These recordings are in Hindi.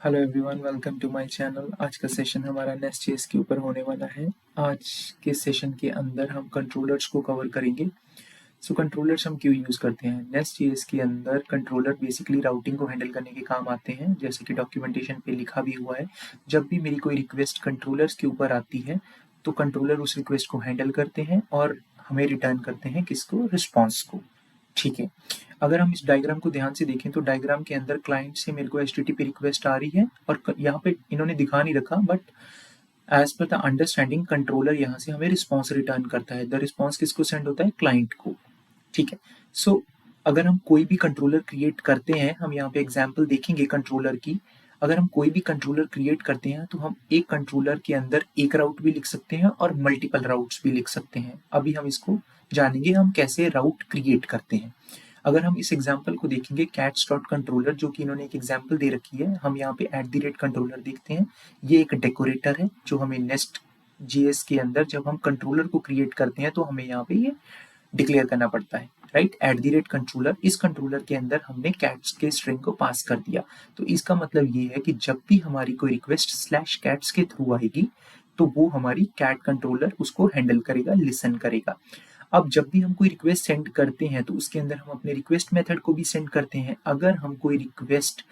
Hello everyone, welcome to my channel. आज का सेशन हमारा नेस्ट जेएस के ऊपर होने वाला है। आज के सेशन के अंदर हम कंट्रोलर्स को कवर करेंगे। कंट्रोलर्स हम क्यों यूज़ करते हैं नेस्ट जेएस के अंदर? कंट्रोलर बेसिकली राउटिंग को हैंडल करने के काम आते हैं, जैसे कि डॉक्यूमेंटेशन पे लिखा भी हुआ है। जब भी मेरी कोई रिक्वेस्ट कंट्रोलर्स के ऊपर आती है तो कंट्रोलर उस रिक्वेस्ट को हैंडल करते हैं और हमें रिटर्न करते हैं किसको? रिस्पॉन्स को। ठीक है, अगर हम इस डायग्राम को ध्यान से देखें तो डायग्राम के अंदर क्लाइंट से मेरे को एचटीटीपी रिक्वेस्ट आ रही है और यहाँ पे इन्होंने दिखा नहीं रखा, but as per the understanding controller यहाँ से हमें रिस्पॉन्स रिटर्न करता है। द रिस्पॉन्स किसको सेंड होता है? क्लाइंट को। ठीक है, सो अगर हम कोई भी कंट्रोलर क्रिएट करते हैं, हम यहाँ पे एग्जाम्पल देखेंगे कंट्रोलर की। अगर हम कोई भी कंट्रोलर क्रिएट करते हैं तो हम एक कंट्रोलर के अंदर एक राउट भी लिख सकते हैं और मल्टीपल राउट्स भी लिख सकते हैं। अभी हम इसको जानेंगे हम कैसे राउट क्रिएट करते हैं। अगर हम इस एग्जाम्पल को देखेंगे कैट्स डॉट कंट्रोलर, जो कि इन्होंने एक एग्जाम्पल दे रखी है, हम यहाँ पे @ कंट्रोलर देखते हैं। ये एक डेकोरेटर है जो हमें नेस्ट जेएस के अंदर जब हम कंट्रोलर को क्रिएट करते हैं तो हमें यहाँ पे ये डिक्लेयर करना पड़ता है, राइट? @ कंट्रोलर, इस कंट्रोलर के अंदर हमने कैट्स के स्ट्रिंग को पास कर दिया। तो इसका मतलब ये है कि जब भी हमारी कोई रिक्वेस्ट /कैट्स के थ्रू आएगी तो वो हमारी कैट कंट्रोलर उसको हैंडल करेगा, लिसन करेगा। अब जब भी हम कोई रिक्वेस्ट सेंड करते हैं तो उसके अंदर हम अपने रिक्वेस्ट मेथड को भी सेंड करते हैं। अगर हम कोई रिक्वेस्ट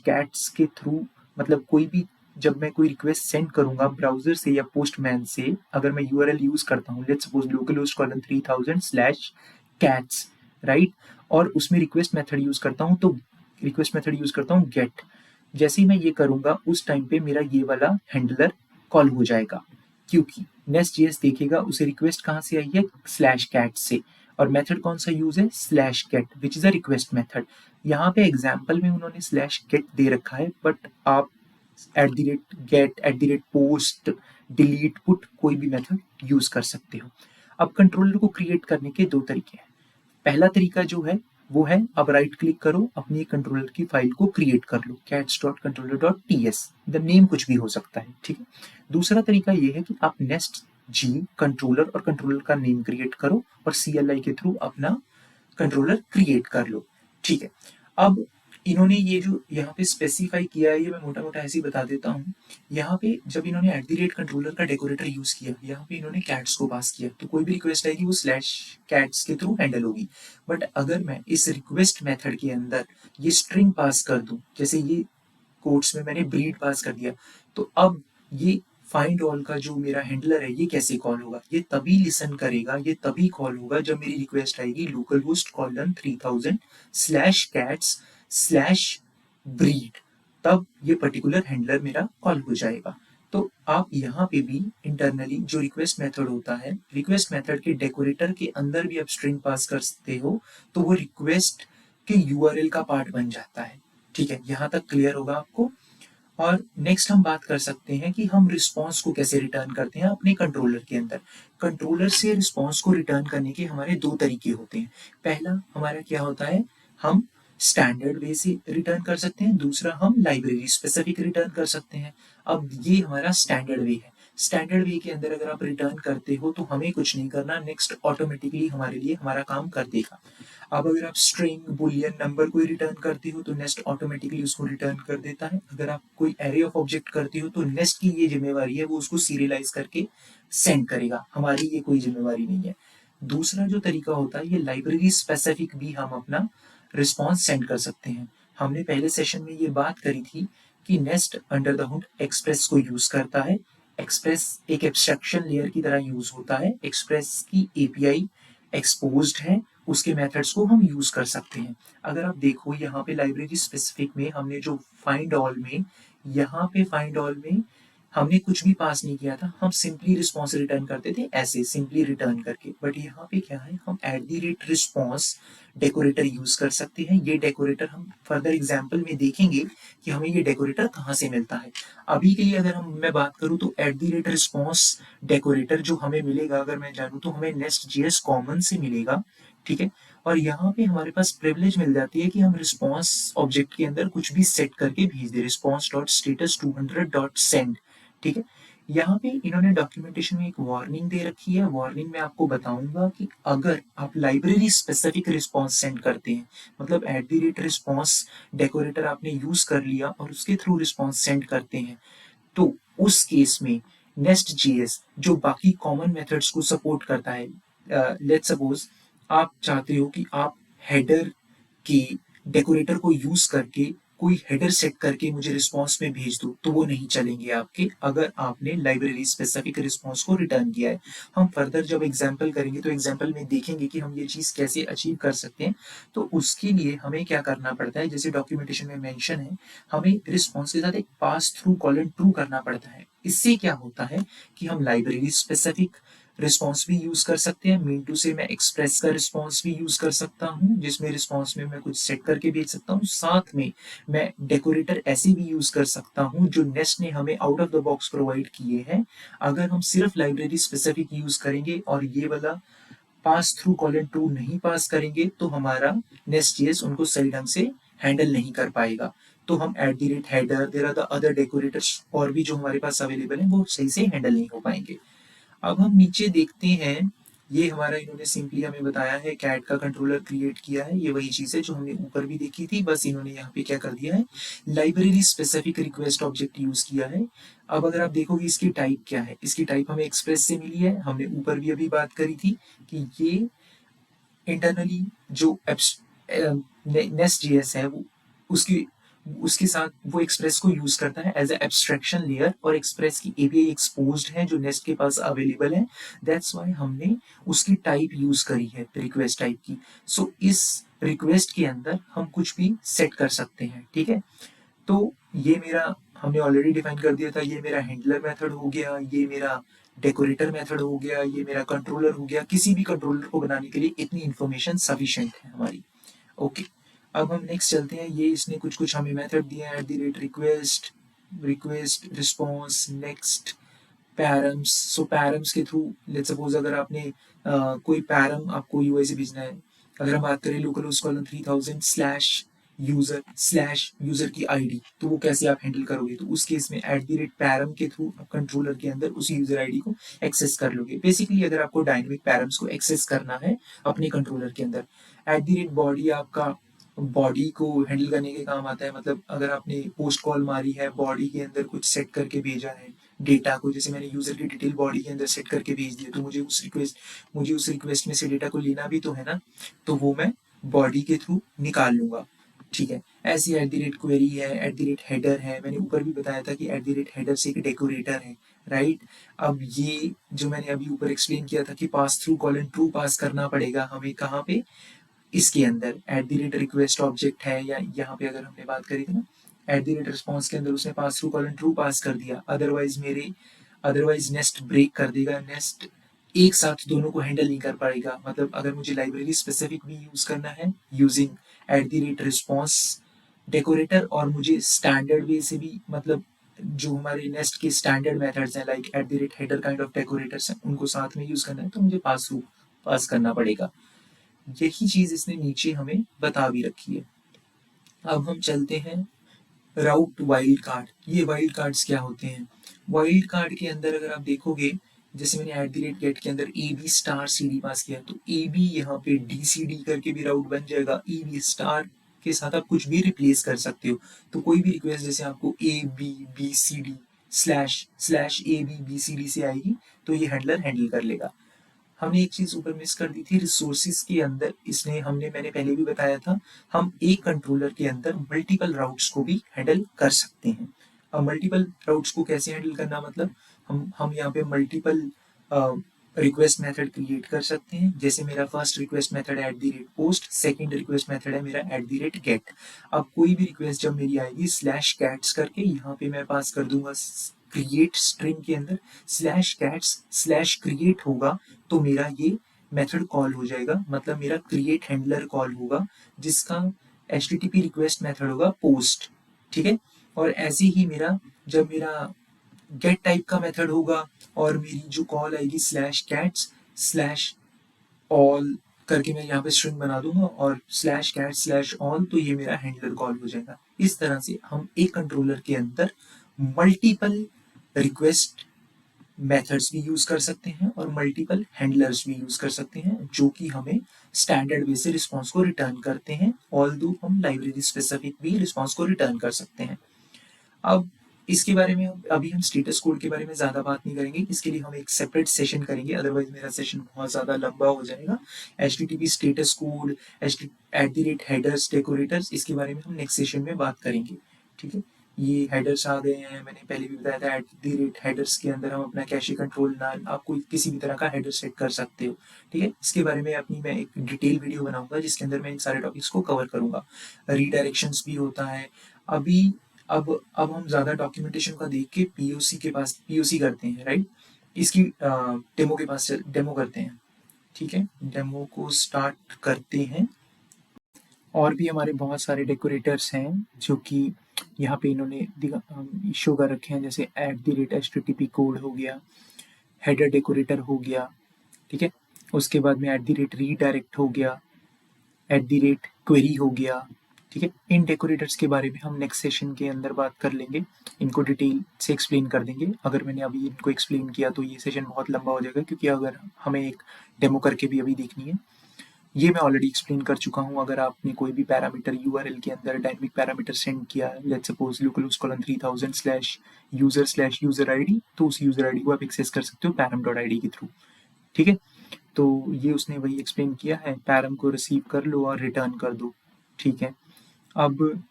/कैट्स के थ्रू, मतलब कोई भी, जब मैं कोई रिक्वेस्ट सेंड करूंगा ब्राउजर से या पोस्टमैन से, अगर मैं यूआरएल यूज करता हूँ, लेट्स सपोज localhost:3000/cats, राइट, और उसमें रिक्वेस्ट मेथड यूज करता हूँ, तो रिक्वेस्ट मेथड यूज करता हूँ गेट। जैसे ही मैं ये करूंगा उस टाइम पे मेरा ये वाला हैंडलर कॉल हो जाएगा, क्योंकि नेस्ट जेएस देखेगा उसे रिक्वेस्ट कहाँ से आई है? /कैट से, और मेथड कौन सा यूज है? /get, which is a request method. यहाँ पे एग्जाम्पल में उन्होंने /get दे रखा है, बट आप @get, @post, delete, put कोई भी मेथड यूज कर सकते हो। अब कंट्रोलर को क्रिएट करने के दो तरीके हैं। पहला तरीका जो है वो है, अब राइट क्लिक करो, अपनी कंट्रोलर की फाइल को क्रिएट कर लो, cats.controller.ts, द नेम कुछ भी हो सकता है, ठीक है। दूसरा तरीका ये है कि आप नेस्ट जी कंट्रोलर और कंट्रोलर का नेम क्रिएट करो और CLI के थ्रू अपना कंट्रोलर क्रिएट कर लो, ठीक है। अब इन्होंने ये जो यहाँ पे स्पेसिफाई किया है, ये मैं मोटा मोटा ऐसे ही बता देता हूँ। यहाँ पे जब इन्होंने @ कंट्रोलर का डेकोरेटर यूज किया, यहाँ पे इन्होंने कैट्स को पास किया, तो कोई भी रिक्वेस्ट आएगी वो /कैट्स के थ्रू हैंडल होगी। बट अगर मैं इस रिक्वेस्ट मेथड के अंदर ये स्ट्रिंग पास कर दूं, जैसे ये कोट्स में मैंने ब्रीड पास कर दिया, तो अब ये फाइंड ऑल का जो मेरा हैंडलर है ये कैसे कॉल होगा? ये तभी लिसन करेगा, ये तभी कॉल होगा जब मेरी रिक्वेस्ट आएगी localhost:3000/cats/breed, तब ये पर्टिकुलर हैंडलर मेरा कॉल हो जाएगा। तो आप यहाँ पे भी इंटरनली जो रिक्वेस्ट मेथड होता है, रिक्वेस्ट मेथड के डेकोरेटर के अंदर भी आप स्ट्रिंग पास कर सकते हो, तो वो रिक्वेस्ट के यूआरएल का पार्ट बन जाता है। ठीक है, यहाँ तक क्लियर होगा आपको। और नेक्स्ट हम बात कर सकते हैं कि हम रिस्पॉन्स को कैसे रिटर्न करते हैं अपने कंट्रोलर के अंदर। कंट्रोलर से रिस्पॉन्स को रिटर्न करने के हमारे दो तरीके होते हैं। पहला हमारा क्या होता है, हम स्टैंडर्ड वे से रिटर्न कर सकते हैं, दूसरा हम लाइब्रेरी स्पेसिफिक रिटर्न कर सकते हैं। अब ये हमारा स्टैंडर्ड वे है। स्टैंडर्ड वे के अंदर अगर आप रिटर्न करते हो तो हमें कुछ नहीं करना, नेक्स्ट ऑटोमेटिकली हमारे लिए हमारा काम कर देगा। अब अगर आप स्ट्रिंग, बुलियन, नंबर कोई रिटर्न करते हो तो नेस्ट ऑटोमेटिकली उसको रिटर्न कर देता है। अगर आप कोई एरे ऑफ ऑब्जेक्ट करते हो तो नेस्ट की ये जिम्मेवारी है, वो उसको सीरियलाइज करके सेंड करेगा, हमारी ये कोई जिम्मेवारी नहीं है। दूसरा जो तरीका होता है, ये लाइब्रेरी स्पेसिफिक भी हम अपना रिस्पॉन्स सेंड कर सकते हैं। हमने पहले सेशन में ये बात करी थी कि nest under the hood express को यूज करता है। एक्सप्रेस एक एब्स्ट्रैक्शन लेयर की तरह यूज होता है। एक्सप्रेस की एपीआई एक्सपोज्ड है, उसके मेथड्स को हम यूज कर सकते हैं। अगर आप देखो यहाँ पे लाइब्रेरी स्पेसिफिक में हमने जो फाइंड ऑल में, यहाँ पे फाइंड ऑल में हमने कुछ भी पास नहीं किया था, हम सिंपली रिस्पॉन्स रिटर्न करते थे, ऐसे सिंपली रिटर्न करके। बट यहाँ पे क्या है, हम @response डेकोरेटर यूज कर सकते हैं। ये डेकोरेटर हम फर्दर एग्जाम्पल में देखेंगे कि हमें ये डेकोरेटर कहाँ से मिलता है। अभी के लिए अगर मैं बात करूँ तो @response डेकोरेटर जो हमें मिलेगा, अगर मैं जानूँ तो हमें नेस्ट.js कॉमन से मिलेगा, ठीक है। और यहाँ पे हमारे पास प्रिविलेज मिल जाती है कि हम रिस्पॉन्स ऑब्जेक्ट के अंदर कुछ भी सेट करके भेज दे, response.status200.send, ठीक है। यहाँ पे इन्होंने डॉक्यूमेंटेशन में एक वार्निंग दे रखी है। वार्निंग में आपको बताऊंगा कि अगर आप लाइब्रेरी स्पेसिफिक रिस्पॉन्स सेंड करते हैं, मतलब eight the rate response decorator आपने यूज कर लिया और उसके थ्रू रिस्पॉन्स सेंड करते हैं, तो उस केस में नेस्ट जीएस जो बाकी कॉमन मेथड्स को सपोर्ट करता है, लेट्स सपोज आप चाहते हो कि आप हेडर के डेकोरेटर को यूज करके कोई हेडर सेट करके मुझे रिस्पॉन्स में भेज दो, तो वो नहीं चलेंगे आपके, अगर आपने लाइब्रेरी स्पेसिफिक रिस्पॉन्स को रिटर्न किया है। हम फर्दर जब एग्जाम्पल करेंगे तो एग्जाम्पल में देखेंगे कि हम ये चीज कैसे अचीव कर सकते हैं। तो उसके लिए हमें क्या करना पड़ता है, जैसे डॉक्यूमेंटेशन में मेंशन है, हमें रिस्पॉन्स के साथ एक पास थ्रू कॉलन ट्रू करना पड़ता है। इससे क्या होता है कि हम लाइब्रेरी स्पेसिफिक रिस्पॉन्स भी यूज कर सकते हैं। मीन टू से मैं एक्सप्रेस का रिस्पॉन्स भी यूज कर सकता हूँ, जिसमें रिस्पॉन्स में मैं कुछ सेट करके भेज सकता हूँ। साथ में मैं डेकोरेटर ऐसे भी यूज कर सकता हूँ जो नेस्ट ने हमें out of the box provide किए हैं। अगर हम सिर्फ लाइब्रेरी स्पेसिफिक यूज करेंगे और ये वाला पास थ्रू कॉलन ट्रू नहीं पास करेंगे, तो हमारा नेस्ट जेएस उनको सही ढंग से हैंडल नहीं कर पाएगा। तो हम at the rate header, there are the other decorators और भी जो हमारे पास अवेलेबल है, वो सही से हैंडल नहीं हो पाएंगे। अब हम नीचे देखते हैं, ये हमारा इन्होंने सिंपली हमें बताया है कैट का कंट्रोलर क्रिएट किया है। ये वही चीज है जो हमने ऊपर भी देखी थी, बस इन्होंने यहाँ पे क्या कर दिया है, library specific request object use किया है। अब अगर आप देखोगे इसकी टाइप क्या है, इसकी टाइप हमें एक्सप्रेस से मिली है। हमने ऊपर भी अभी बात करी थी कि ये इंटरनली जो नेस्ट जेएस है वो उसकी उसके साथ वो एक्सप्रेस को यूज करता है एज एब्स्ट्रैक्शन लेयर, और एक्सप्रेस की एपीआई एक्सपोज्ड है जो नेस्ट के पास अवेलेबल है। दैट्स व्हाई हमने उसकी टाइप यूज करी है रिक्वेस्ट टाइप की। सो इस रिक्वेस्ट के अंदर हम कुछ भी सेट कर सकते हैं, ठीक है। तो ये मेरा, हमने ऑलरेडी डिफाइन कर दिया था, ये मेरा हैंडलर मेथड हो गया, ये मेरा डेकोरेटर मेथड हो गया, ये मेरा कंट्रोलर हो गया। किसी भी कंट्रोलर को बनाने के लिए इतनी इंफॉर्मेशन सफिशिएंट है हमारी। ओके, अब हम नेक्स्ट चलते हैं। ये इसने कुछ कुछ हमें मेथड दिया है, eight the rate request, request response, next, params. So params के थ्रू लेट्स सपोज अगर आपने कोई पैरम आपको यूआई से भेजना है, अगर हम बात करें local host colon 3000 slash user की आईडी, तो वो कैसे आप हैंडल करोगे, तो उस केस में एट द रेट पैरम के थ्रू आप कंट्रोलर के अंदर उसी यूजर आईडी को एक्सेस कर लोगे। बेसिकली अगर आपको डायनेमिक पैरम्स को एक्सेस करना है अपने कंट्रोलर के अंदर, एट द रेट बॉडी आपका बॉडी को हैंडल करने के काम आता है। मतलब अगर आपने पोस्ट कॉल मारी है, बॉडी के अंदर कुछ सेट करके भेजा है डेटा को, जैसे मैंने यूजर की डिटेल बॉडी के अंदर सेट करके भेज दिया, तो मुझे उस रिक्वेस्ट में से डेटा को लेना भी तो है ना, तो वो मैं बॉडी के थ्रू निकाल लूंगा, ठीक है। ऐसी एट द रेट क्वेरी है, एट द रेट हेडर है। मैंने ऊपर भी बताया था कि एट द रेट हेडर से एक डेकोरेटर है, राइट। अब ये जो मैंने अभी ऊपर एक्सप्लेन किया था कि पास थ्रू कॉलन ट्रू पास करना पड़ेगा हमें, कहाँ पे, इसके अंदर eight the rate request object है, या यहाँ पे अगर हमने बात करी थी ना, एट द रेट रिस्पॉन्स के अंदर उसने पास थ्रू कॉलन ट्रू पास कर दिया, अदरवाइज नेस्ट ब्रेक कर देगा। नेस्ट एक साथ दोनों को हैंडल नहीं कर पाएगा। मतलब अगर मुझे लाइब्रेरी स्पेसिफिक भी यूज करना है using eight the rate response decorator, और मुझे स्टैंडर्ड वे से भी, मतलब जो हमारे नेस्ट के स्टैंडर्ड मेथड्स हैं like eight the rate header kind of decorators हैं, उनको साथ में यूज करना है, तो मुझे पास थ्रू पास करना पड़ेगा। यही चीज इसने नीचे हमें बता भी रखी है। अब हम चलते हैं राउट वाइल्ड कार्ड। ये वाइल्ड कार्ड्स क्या होते हैं, वाइल्ड कार्ड के अंदर अगर आप देखोगे, जैसे मैंने एट द रेट गेट के अंदर A B star C D pass किया, तो ए बी यहाँ पे डी सी डी करके भी राउट बन जाएगा। ई बी स्टार के साथ आप कुछ भी रिप्लेस कर सकते हो। तो कोई भी रिक्वेस्ट जैसे आपको A B B C D slash slash A B B C D से आएगी, तो ये हैंडलर हैंडल कर लेगा। हमने एक चीज ऊपर मिस कर दी थी, रिसोर्सेज के अंदर इसने मैंने पहले भी बताया था, हम एक कंट्रोलर के अंदर मल्टीपल राउट्स को भी हैंडल कर सकते हैं। अब मल्टीपल राउट्स को कैसे हैंडल करना, मतलब हम यहाँ पे मल्टीपल रिक्वेस्ट मेथड क्रिएट कर सकते हैं। जैसे मेरा फर्स्ट रिक्वेस्ट मेथड है eight the rate post, second request method है मेरा एट द रेट गेट। अब कोई भी रिक्वेस्ट जब मेरी आएगी स्लैश कैट्स करके, यहाँ पे मैं पास कर दूंगा क्रिएट स्ट्रिंग के अंदर स्लैश कैट्स स्लैश क्रिएट होगा, तो मेरा ये मेथड कॉल हो जाएगा, मतलब मेरा क्रिएट हैंडलर कॉल होगा, जिसका एचटीटीपी रिक्वेस्ट मेथड होगा पोस्ट, ठीक है। और ऐसे ही मेरा जब मेरा गेट टाइप का मेथड होगा, और मेरी जो कॉल आएगी स्लैश कैट्स स्लैश ऑल करके मैं यहाँ पे स्ट्रिंग बना दूंगा, और स्लैश कैट स्लैश ऑल, तो ये मेरा हैंडलर कॉल हो जाएगा। इस तरह से हम एक कंट्रोलर के अंदर मल्टीपल रिक्वेस्ट मेथड्स भी यूज कर सकते हैं और मल्टीपल हैंडलर्स भी यूज कर सकते हैं जो कि हमें स्टैंडर्ड वे से रिस्पॉन्स को रिटर्न करते हैं, ऑल्दो हम लाइब्रेरी स्पेसिफिक भी रिस्पॉन्स को रिटर्न कर सकते हैं। अब इसके बारे में अभी हम स्टेटस कोड के बारे में ज़्यादा बात नहीं करेंगे, इसके लिए हम एक सेपरेट सेशन करेंगे, अदरवाइज मेरा सेशन बहुत ज़्यादा लंबा हो जाएगा। HTTP status code, @headers decorators, इसके बारे में हम नेक्स्ट सेशन में बात करेंगे। ठीक है, ये हेडर्स आ गए हैं, मैंने पहले भी बताया था @हेडर्स के अंदर हम अपना कैशे कंट्रोल नाम, आप कोई किसी भी तरह का हेडर सेट कर सकते हो। ठीक है, इसके बारे में अपनी मैं एक डिटेल वीडियो बनाऊंगा जिसके अंदर मैं इन सारे टॉपिक्स को कवर करूंगा। रीडायरेक्शंस भी होता है। अभी अब हम ज़्यादा डॉक्यूमेंटेशन का देख के पीओसी करते हैं, राइट। इसकी डेमो करते हैं। ठीक है, डेमो को स्टार्ट करते हैं। और भी हमारे बहुत सारे डेकोरेटर्स हैं जो कि यहाँ पे इन्होंने शो कर रखे हैं, जैसे @HTTP कोड हो गया, हेडर डेकोरेटर हो गया। ठीक है, उसके बाद में @रीडायरेक्ट हो गया, @क्वेरी हो गया। ठीक है, इन डेकोरेटर्स के बारे में हम नेक्स्ट सेशन के अंदर बात कर लेंगे, इनको डिटेल से एक्सप्लेन कर देंगे। अगर मैंने अभी इनको एक्सप्लेन किया तो ये सेशन बहुत लंबा हो जाएगा, क्योंकि अगर हमें एक डेमो करके भी अभी देखनी है। ये मैं ऑलरेडी एक्सप्लेन कर चुका हूँ। अगर आपने कोई भी पैरामीटर URL के अंदर डायनेमिक पैरामीटर सेंड किया, लेट्स सपोज localhost:3000/user/user ID, तो उस यूजर ID को आप एक्सेस कर सकते हो param.id के थ्रू। ठीक है, तो ये उसने वही एक्सप्लेन किया है, पैरम को रिसीव कर लो और रिटर्न कर दो। ठीक है, अब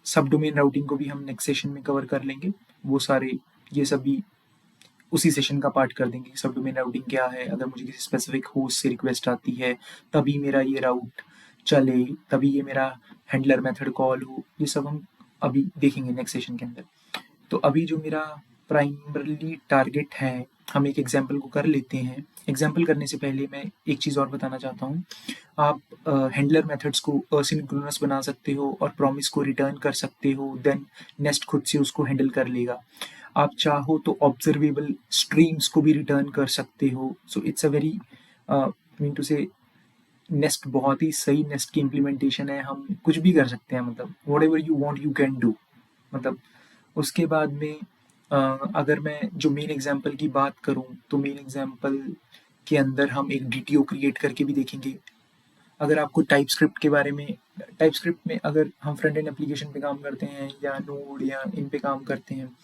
सब डोमेन राउटिंग को भी हम नेक्स्ट सेशन में कवर कर लेंगे। वो सारे ये सभी उसी सेशन का पार्ट कर देंगे। सब डोमेन राउटिंग क्या है, अगर मुझे किसी स्पेसिफिक होस्ट से रिक्वेस्ट आती है तभी मेरा ये राउट चले, तभी ये मेरा हैंडलर मेथड कॉल हो, ये सब हम अभी देखेंगे नेक्स्ट सेशन के अंदर। तो अभी जो मेरा प्राइमरली टारगेट है, हम एक एग्जाम्पल को कर लेते हैं। एग्जाम्पल करने से पहले मैं एक चीज़ और बताना चाहता हूँ। आप हैंडलर मेथड्स को असिंक्रोनस बना सकते हो और प्रॉमिस को रिटर्न कर सकते हो, देन नेस्ट खुद से उसको हैंडल कर लेगा। आप चाहो तो ऑब्जर्वेबल स्ट्रीम्स को भी रिटर्न कर सकते हो। So it's a very mean to say nest बहुत ही सही नेस्ट की इम्प्लीमेंटेशन है। हम कुछ भी कर सकते हैं, मतलब what ever you want you can do. मतलब उसके बाद में अगर मैं जो मेन एग्जाम्पल की बात करूँ तो मेन एग्जाम्पल के अंदर हम एक DTO क्रिएट करके भी देखेंगे। अगर आपको टाइपस्क्रिप्ट के बारे में, टाइपस्क्रिप्ट में अगर हम फ्रंट एंड एप्लीकेशन पे काम करते हैं या नोड या इन पे काम करते हैं,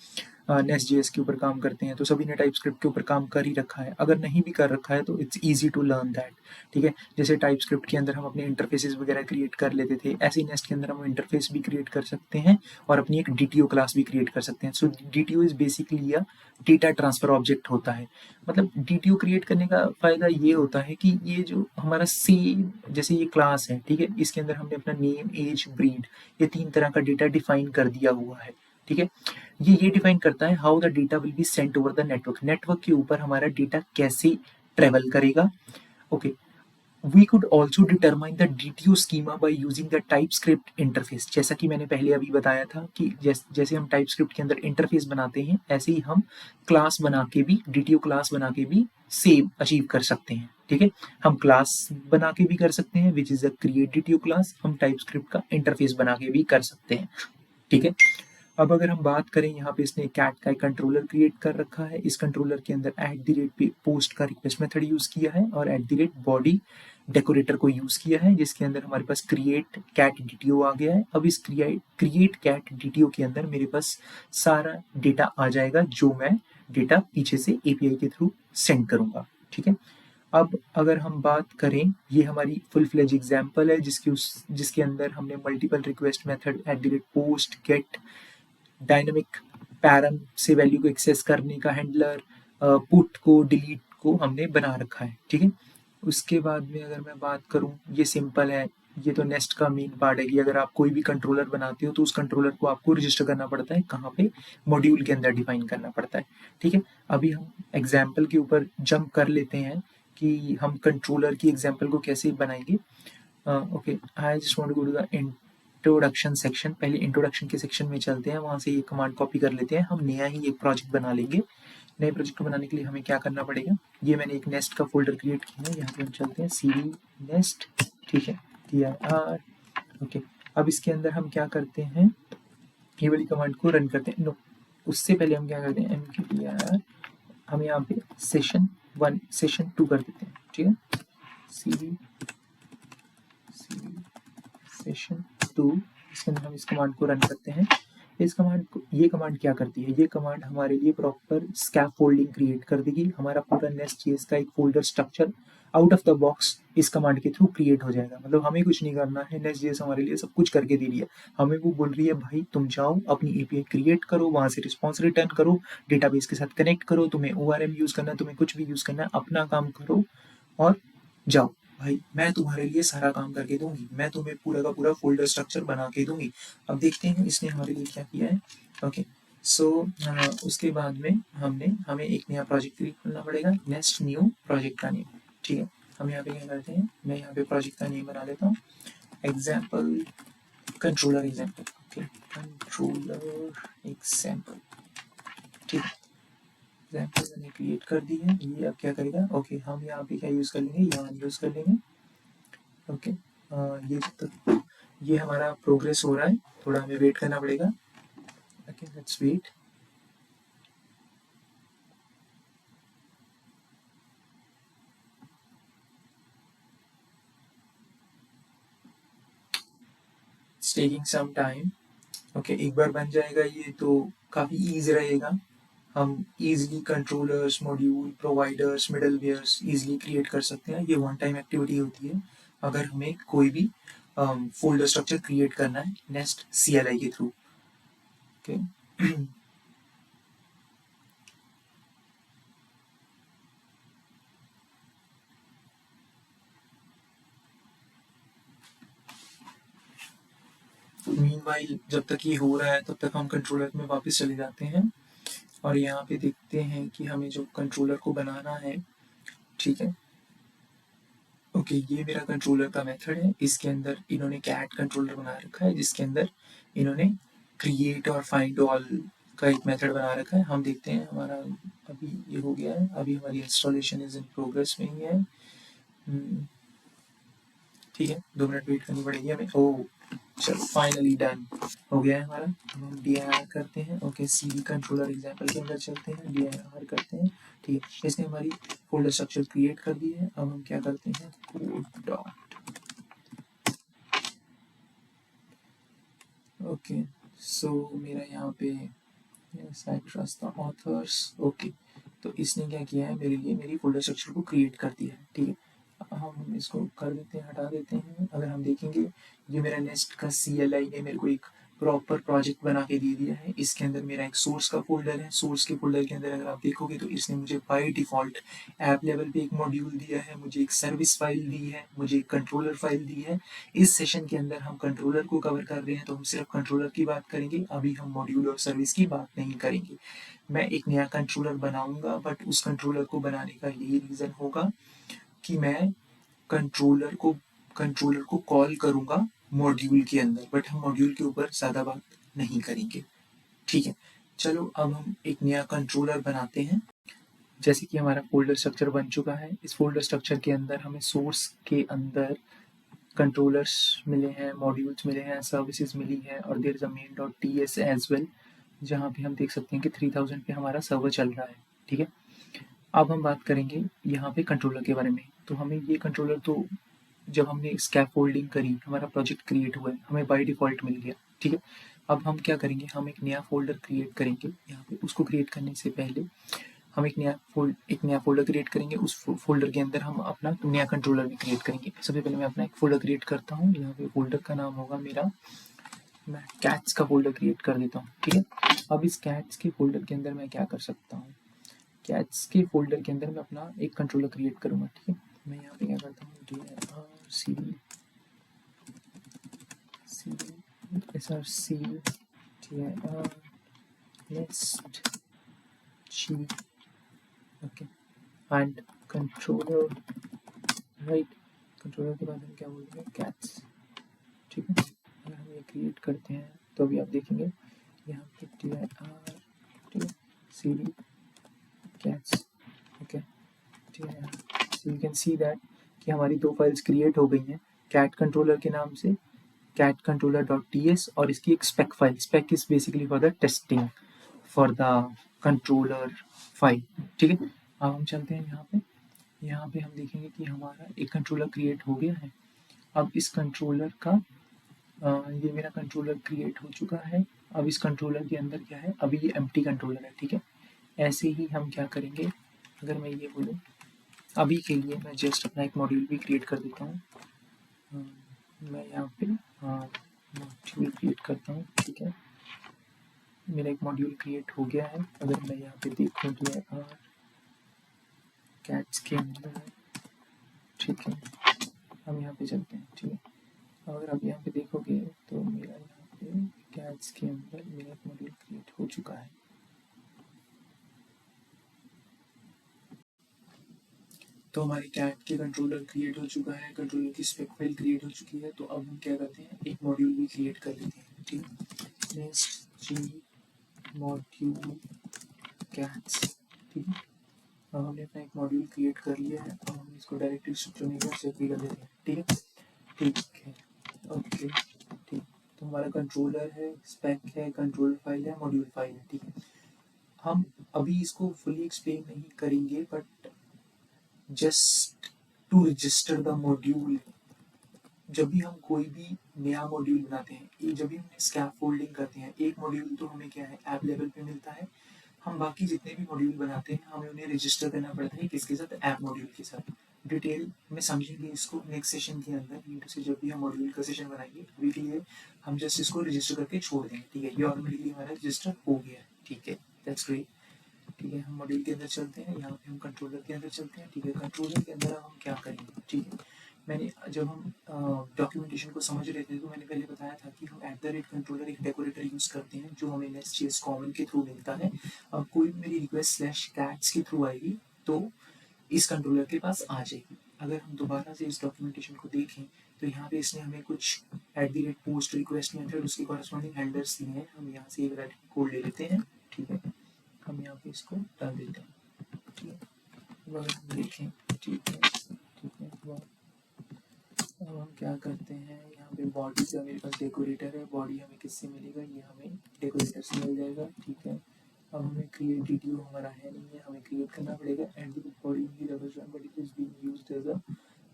नेस्ट.js के ऊपर काम करते हैं, तो सभी ने टाइपस्क्रिप्ट के ऊपर काम कर ही रखा है। अगर नहीं भी कर रखा है तो it's easy to learn that. ठीक है, जैसे टाइपस्क्रिप्ट के अंदर हम अपने इंटरफेसेस वगैरह क्रिएट कर लेते थे, ऐसे ही नेस्ट के अंदर हम इंटरफेस भी क्रिएट कर सकते हैं और अपनी एक DTO क्लास भी क्रिएट कर सकते हैं। सो DTO is basically a data transfer object होता है। मतलब DTO क्रिएट करने का फायदा ये होता है कि ये जो हमारा सेम, जैसे ये क्लास है, ठीक है, इसके अंदर हमने अपना नेम, एज, ब्रीड, ये 3 तरह का डेटा डिफाइन कर दिया हुआ है। ठीक है, ये डिफाइन करता है how the data will be sent over the network, network के ऊपर हमारा डेटा कैसे ट्रेवल करेगा। Okay, we could also determine the DTO schema by using the TypeScript interface. जैसा कि मैंने पहले अभी बताया था कि जैसे हम टाइपस्क्रिप्ट के अंदर इंटरफेस बनाते हैं, ऐसे ही हम क्लास बना के भी, DTO क्लास बना के भी सेम अचीव कर सकते हैं। ठीक है, हम क्लास बना के भी कर सकते हैं which is a create DTO class, हम टाइपस्क्रिप्ट का इंटरफेस बना के भी कर सकते हैं। ठीक है, अब अगर हम बात करें, यहाँ पे इसने कैट का एक कंट्रोलर क्रिएट कर रखा है। इस कंट्रोलर के अंदर @ पोस्ट का रिक्वेस्ट मेथड यूज किया है और @बॉडी डेकोरेटर को यूज किया है, जिसके अंदर हमारे पास क्रिएट कैट DTO आ गया है। अब इस क्रिएट कैट DTO के अंदर मेरे पास सारा डेटा आ जाएगा जो मैं डेटा पीछे से API के थ्रू सेंड करूंगा। ठीक है, अब अगर हम बात करें, ये हमारी फुल फ्लेज एग्जाम्पल है जिसके अंदर हमने multiple request method @post, get, dynamic param से वैल्यू को एक्सेस करने का हैंडलर, पुट को, डिलीट को हमने बना रखा है। ठीक है, उसके बाद में अगर मैं बात करूं, ये सिंपल है। ये तो नेस्ट का मेन पार्ट है कि अगर आप कोई भी कंट्रोलर बनाते हो तो उस कंट्रोलर को आपको रजिस्टर करना पड़ता है, कहाँ पे, मॉड्यूल के अंदर डिफाइन करना पड़ता है। ठीक है, अभी हम एग्जाम्पल के ऊपर जंप कर लेते हैं कि हम कंट्रोलर की एग्जाम्पल को कैसे बनाएंगे। Okay, I just want to go to the introduction section. पहले इंट्रोडक्शन के सेक्शन में चलते हैं, वहां से ये कमांड कॉपी कर लेते हैं। हम नया ही एक प्रोजेक्ट बना लेंगे। नए प्रोजेक्ट को बनाने के लिए हमें क्या करना पड़ेगा, ये मैंने एक नेस्ट का फोल्डर क्रिएट किया है, यहाँ पे हम चलते हैं cd नेस्ट। ठीक है, TRR। ओके, अब इसके अंदर हम क्या करते हैं, ये वाली कमांड को रन करते हैं। नो, उससे पहले हम क्या करते हैं, mqtr हम यहाँ पे सेशन 1 सेशन 2 कर देते हैं, ठीक है। cd सेशन 2, इसके अंदर हम इस कमांड को रन करते हैं। ये कमांड क्या करती है, ये कमांड हमारे लिए प्रॉपर स्कैफोल्डिंग क्रिएट कर देगी। हमारा पूरा नेस्ट.js का एक folder structure out of the box इस कमांड के थ्रू क्रिएट हो जाएगा। मतलब हमें कुछ नहीं करना है, नेस्ट.js हमारे लिए सब कुछ करके दे रही है। हमें वो बोल रही है भाई तुम जाओ अपनी एपीआई क्रिएट करो, वहां से रिस्पॉन्स रिटर्न करो, डेटाबेस के साथ कनेक्ट करो, तुम्हें ORM यूज करना है, तुम्हें कुछ भी यूज करना है, अपना काम करो और जाओ भाई, मैं तुम्हारे लिए सारा काम करके दूंगी, मैं तुम्हें पूरा का पूरा फोल्डर स्ट्रक्चर बना के दूंगी। अब देखते हैं इसने हमारे लिए क्या किया है। ओके सो उसके बाद में हमें एक नया प्रोजेक्ट क्रिएट करना पड़ेगा, नेक्स्ट न्यू प्रोजेक्ट का नेम, ठीक है। हम यहाँ पे क्या करते हैं, मैं यहाँ पे प्रोजेक्ट का नेम बना लेता हूँ, example controller example, okay controller example, ठीक है। एग्जाम्पल मैंने क्रिएट कर दी है, ये अब क्या करेगा, ओके हम यहाँ पे क्या यूज़ कर लेंगे, यहाँ यूज़ कर लेंगे। ओके ये जब तक ये हमारा प्रोग्रेस हो रहा है, थोड़ा हमें वेट करना पड़ेगा। Okay let's wait. It's taking some time. Okay एक बार बन जाएगा ये तो काफ़ी ईजी रहेगा, हम easily controllers, module, providers, middlewares easily create कर सकते हैं। ये वन टाइम एक्टिविटी होती है अगर हमें कोई भी फोल्डर स्ट्रक्चर क्रिएट करना है नेस्ट CLI के थ्रू। ओके मीनवाइल जब तक ये हो रहा है तब तक हम कंट्रोलर में वापस चले जाते हैं और यहाँ पे देखते हैं कि हमें जो कंट्रोलर को बनाना है, ठीक है। ओके ये मेरा कंट्रोलर का मेथड है, इसके अंदर इन्होंने कैट कंट्रोलर बना रखा है जिसके अंदर इन्होंने क्रिएट और फाइंड ऑल का एक मेथड बना रखा है। हम देखते हैं हमारा अभी ये हो गया है, अभी हमारी इंस्टॉलेशन इज इन प्रोग्रेस में ही है। ठीक है 2 मिनट वेट करनी पड़ेगी हमें। ओह चलो फाइनली डन हो गया है हमारा। अब हम dir करते हैं, ओके cd कंट्रोलर एग्जाम्पल के अंदर चलते हैं, dir करते हैं, ठीक है। इसने हमारी फोल्डर स्ट्रक्चर क्रिएट कर दी है। अब हम क्या करते हैं, कोड डॉट, ओके सो मेरा यहाँ पे yes I trust the authors, okay तो इसने क्या किया है मेरे लिए, मेरी फोल्डर स्ट्रक्चर को क्रिएट कर दिया है, ठीक है। हम इसको कर देते हैं, हटा देते हैं। अगर हम देखेंगे ये मेरा नेस्ट का CLI ने मेरे को एक प्रॉपर प्रोजेक्ट बना के दे दिया है। इसके अंदर मेरा एक सोर्स का फोल्डर है, सोर्स के फोल्डर के अंदर अगर आप देखोगे तो इसने मुझे बाय डिफॉल्ट ऐप लेवल पे एक मॉड्यूल दिया है, मुझे एक सर्विस फाइल दी है, मुझे एक कंट्रोलर फाइल दी है। इस सेशन के अंदर हम कंट्रोलर को कवर कर रहे हैं तो हम सिर्फ कंट्रोलर की बात करेंगे, अभी हम मॉड्यूल और सर्विस की बात नहीं करेंगे। मैं एक नया कंट्रोलर बनाऊंगा बट उस कंट्रोलर को बनाने का यही रीज़न होगा कि मैं कंट्रोलर को कॉल करूंगा मॉड्यूल के अंदर, बट हम मॉड्यूल के ऊपर ज़्यादा बात नहीं करेंगे, ठीक है। चलो अब हम एक नया कंट्रोलर बनाते हैं। जैसे कि हमारा फोल्डर स्ट्रक्चर बन चुका है, इस फोल्डर स्ट्रक्चर के अंदर हमें सोर्स के अंदर कंट्रोलर्स मिले हैं, मॉड्यूल्स मिले हैं, सर्विसेज मिली है और there is a main dot ts as well, जहाँ पे हम देख सकते हैं कि 3000 पे हमारा सर्वर चल रहा है, ठीक है। अब हम बात करेंगे यहाँ पे कंट्रोलर के बारे में। तो हमें ये कंट्रोलर तो जब हमने स्कैफोल्डिंग करी, हमारा प्रोजेक्ट क्रिएट हुआ है, हमें बाय डिफ़ॉल्ट मिल गया, ठीक है। अब हम क्या करेंगे, हम एक नया फ़ोल्डर क्रिएट करेंगे यहाँ पे। उसको क्रिएट करने से पहले हम एक नया फ़ोल्डर क्रिएट करेंगे, उस फ़ोल्डर के अंदर हम अपना नया कंट्रोलर भी क्रिएट करेंगे। सबसे पहले मैं अपना एक फ़ोल्डर क्रिएट करता हूँ, यहाँ पे फ़ोल्डर का नाम होगा मेरा, मैं कैट्स का फ़ोल्डर क्रिएट कर देता हूँ, ठीक है। अब इस कैट्स के फ़ोल्डर के अंदर मैं क्या कर सकता हूँ, कैट्स के फ़ोल्डर के अंदर मैं अपना एक कंट्रोलर क्रिएट करूँगा, ठीक है। मैं यहाँ पे क्या करता हूँ, dir src dir next g, okay and controller, right. Controller के बाद हम क्या बोलते हैं, कैट्स, ठीक है। अगर हम ये क्रिएट करते हैं तो अभी आप देखेंगे यहाँ पे dir, ठीक है, cd cats, okay dir, so you can see that कि हमारी 2 फाइल्स क्रिएट हो गई हैं कैट कंट्रोलर के नाम से, cat controller.ts, और इसकी एक spec file, spec is basically for the testing for the controller file. ठीक है, अब हम चलते हैं यहाँ पे हम देखेंगे कि हमारा एक कंट्रोलर क्रिएट हो गया है। अब इस कंट्रोलर का ये मेरा कंट्रोलर क्रिएट हो चुका है। अब इस कंट्रोलर के अंदर क्या है, अभी ये एम्प्टी कंट्रोलर है। ठीक है, ऐसे ही हम क्या करेंगे, अगर मैं ये बोलूँ अभी के लिए मैं जस्ट अपना एक मॉड्यूल भी क्रिएट कर देता हूँ। मैं यहाँ पे मॉड्यूल क्रिएट करता हूँ। ठीक है, मेरा एक मॉड्यूल क्रिएट हो गया है। अगर मैं यहाँ पे देखूँ तो कैट्स के अंदर, ठीक है, हम यहाँ पे चलते हैं। ठीक है, अगर आप यहाँ पे देखोगे तो मेरा यहाँ पे कैट्स के अंदर मेरा एक मॉड्यूल क्रिएट हो चुका है। तो हमारी कैट के कंट्रोलर क्रिएट हो चुका है, कंट्रोलर की स्पेक फाइल क्रिएट हो चुकी है। तो अब हम क्या करते हैं, एक मॉड्यूल भी क्रिएट कर लेते हैं। ठीक है, नेक्स्ट जी मॉड्यूल कैट्स। ठीक है, अब हमने अपना एक मॉड्यूल क्रिएट कर लिया है। अब हम इसको डायरेक्टली स्ट्रक्चर में सेव भी कर देते हैं। ठीक है, ठीक है, ओके, ठीक। तो हमारा कंट्रोलर है, स्पेक है, कंट्रोलर फाइल है, मॉड्यूल फाइल है। ठीक है, हम अभी इसको फुली एक्सप्लेन नहीं करेंगे, but just to register the module, जब भी हम कोई भी नया मॉड्यूल बनाते हैं, जब भी हम स्कैफोल्डिंग करते हैं, एक मॉड्यूल तो हमें क्या है ऐप लेवल पे मिलता है। हम बाकी जितने भी मॉड्यूल बनाते हैं हमें उन्हें रजिस्टर करना पड़ता है, किसके साथ, ऐप मॉड्यूल के साथ। डिटेल में समझेंगे इसको नेक्स्ट सेशन के अंदर, यूट्यूब से जब भी हम मॉड्यूल का सेशन बनाएंगे। अभी के लिए हम जस्ट इसको रजिस्टर करके छोड़ देंगे। ठीक है, ये ऑटोमेटिकली हमारा रजिस्टर हो गया है। ठीक है, दैट्स ग्रेट। ठीक है, हम मॉड्यूल के अंदर चलते हैं, यहाँ पे हम कंट्रोलर के अंदर चलते हैं। ठीक है, कंट्रोलर के अंदर हम क्या करेंगे। ठीक है, मैंने जब हम डॉक्यूमेंटेशन को समझ रहे थे तो मैंने पहले बताया था कि हम @कंट्रोलर एक डेकोरेटर यूज़ करते हैं जो हमें नेस्ट.js कॉमन के थ्रू मिलता है। अब कोई भी मेरी रिक्वेस्ट स्लैश कैट्स के थ्रू आएगी तो इस कंट्रोलर के पास आ जाएगी। अगर हम दोबारा से इस डॉक्यूमेंटेशन को देखें तो यहाँ पे इसने हमें कुछ @पोस्ट रिक्वेस्ट मेथड उसके कॉरस्पॉन्डिंग हैंडलर्स दिए हैं। हम यहाँ से एक कोड ले लेते हैं। ठीक है, हम यहाँ पे इसको डाल देते हैं। ठीक है, अब हम देखें, ठीक है, ठीक है, अब हम क्या करते हैं, यहाँ पे बॉडी का मेरे पास डेकोरेटर है। बॉडी हमें किससे मिलेगा, ये हमें डेकोरेटर से मिल जाएगा। ठीक है, अब हमें क्रिएट डिटियो हमारा है नहीं है, हमें क्रिएट करना पड़ेगा। एंड बॉडी की double join but it is being used as a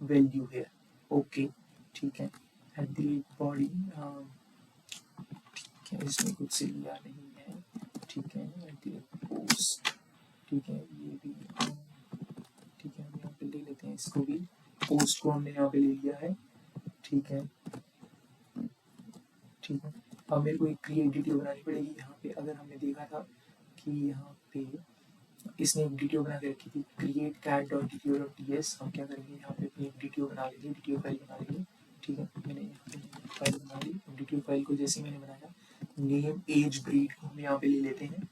value here. Okay, ठीक है, बॉडी, ठीक है, इसमें कुछ से लिया नहीं है। ठीक है, पोस्ट, ठीक है, ये भी, ठीक है, हम यहाँ पे ले लेते हैं इसको भी, पोस्ट को हमने यहाँ पे ले लिया है। ठीक है, ठीक है, अब मेरे को एक क्रिएट डिटेल बनानी पड़ेगी। यहाँ पे अगर हमने देखा था कि यहाँ पे इसने एक डिटेल बना के रखी थी, create cat dot detail dot TS. हम क्या करेंगे, यहाँ पे अपनी एक डिटेल बना लेंगे, डिटेल फाइल बना लेंगे। ठीक है, मैंने यहाँ पे फाइल बना ली। डिटेल फाइल को जैसे मैंने बनाया, नेम एज ब्रीड को हम यहाँ पे ले लेते हैं।